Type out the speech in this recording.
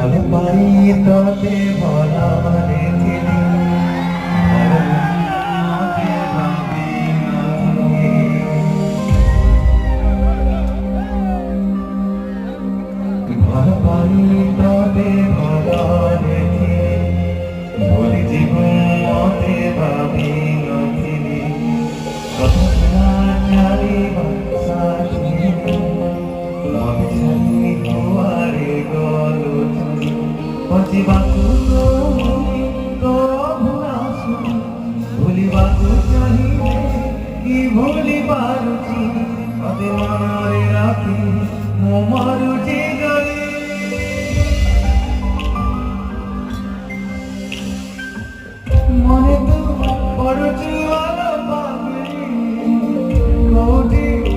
ভালো পাই ততে ভরা রেখেলি ভালো পাই ততে ভরা রেখে ভুলি জীবন মতে ভাবি নথিলি কথা চারি বাসা बचिबाकु तो भुलासु भूलिबाकु चाहिए कि भूली पारुची अदे मनारे राखी मो मारुची